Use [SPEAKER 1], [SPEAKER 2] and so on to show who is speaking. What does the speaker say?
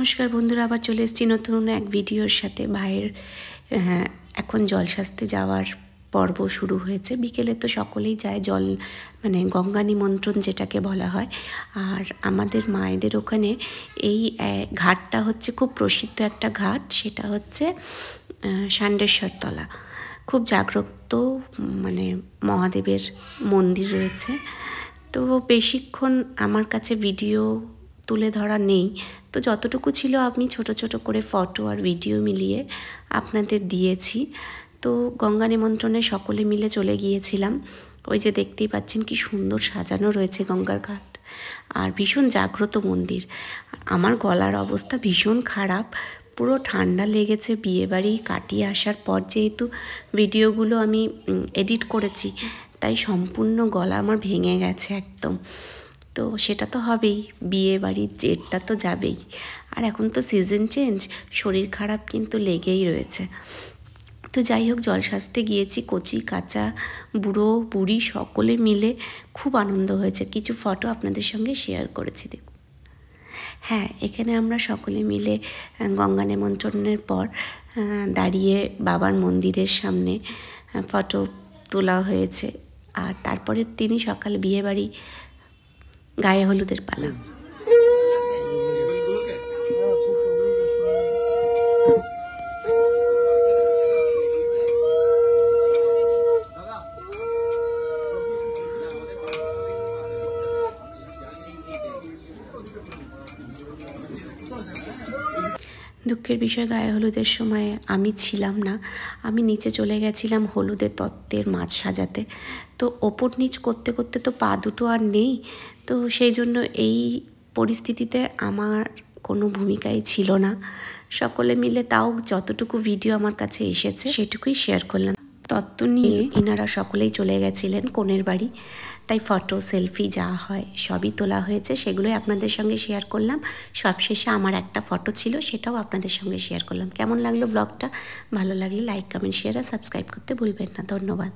[SPEAKER 1] নমস্কার বন্ধুরা, আবার চলে এসেছি নতুন এক ভিডিওর সাথে। ভাইয়ের এখন জল সাজতে যাওয়ার পর্ব শুরু হয়েছে। বিকেলে তো সকলেই যায় জল, মানে গঙ্গা নিমন্ত্রণ যেটাকে বলা হয়। আর আমাদের মায়েদের ওখানে এই ঘাটটা হচ্ছে খুব প্রসিদ্ধ একটা ঘাট, সেটা হচ্ছে ষান্ডেশ্বর তলা। খুব জাগ্রত মানে মহাদেবের মন্দির রয়েছে। তো বেশিক্ষণ আমার কাছে ভিডিও তুলে ধরা নেই, তো যতটুকু ছিল আমি ছোট ছোট করে ফটো আর ভিডিও মিলিয়ে আপনাদের দিয়েছি। তো গঙ্গা নিমন্ত্রণে সকলে মিলে চলে গিয়েছিলাম। ওই যে দেখতেই পাচ্ছেন কি সুন্দর সাজানো রয়েছে গঙ্গার ঘাট, আর ভীষণ জাগ্রত মন্দির। আমার গলার অবস্থা ভীষণ খারাপ, পুরো ঠান্ডা লেগেছে। বিয়েবাড়ি কাটিয়ে আসার পর যেহেতু ভিডিওগুলো আমি এডিট করেছি, তাই সম্পূর্ণ গলা আমার ভেঙে গেছে একদম। তো সেটা তো হবেই, বিয়ে বাড়ির জেরটা তো যাবেই। আর এখন তো সিজন চেঞ্জ, শরীর খারাপ কিন্তু লেগেই রয়েছে। তো যাই হোক, জল সাজতে গিয়েছি, কচি কাঁচা বুড়ো বুড়ি সকলে মিলে খুব আনন্দ হয়েছে। কিছু ফটো আপনাদের সঙ্গে শেয়ার করেছি, দেখুন। হ্যাঁ, এখানে আমরা সকলে মিলে গঙ্গা নিমন্ত্রণের পর দাঁড়িয়ে বাবার মন্দিরের সামনে ফটো তোলা হয়েছে। আর তারপরের দিনই সকাল বিয়েবাড়ি, গায়ে হলুদের পালা। দুঃখের বিষয়, গায়ে হলুদের সময় আমি ছিলাম না। আমি নিচে চলে গেছিলাম হলুদের তত্ত্বের মাছ সাজাতে। তো ওপর নিচ করতে করতে তো পা দুটো আর নেই, তো সেই জন্য এই পরিস্থিতিতে আমার কোনো ভূমিকাই ছিল না। সকলে মিলে তাও যতটুকু ভিডিও আমার কাছে এসেছে সেটুকুই শেয়ার করলাম। তত্ত্ব নিয়ে ইনারা সকলেই চলে গেছিলেন কনের বাড়ি, তাই ফটো সেলফি যা হয় সবই তোলা হয়েছে, সেগুলোই আপনাদের সঙ্গে শেয়ার করলাম। সবশেষে আমার একটা ফটো ছিল, সেটাও আপনাদের সঙ্গে শেয়ার করলাম। কেমন লাগলো ব্লগটা? ভালো লাগলে লাইক, কমেন্ট, শেয়ার আর সাবস্ক্রাইব করতে ভুলবেন না। ধন্যবাদ।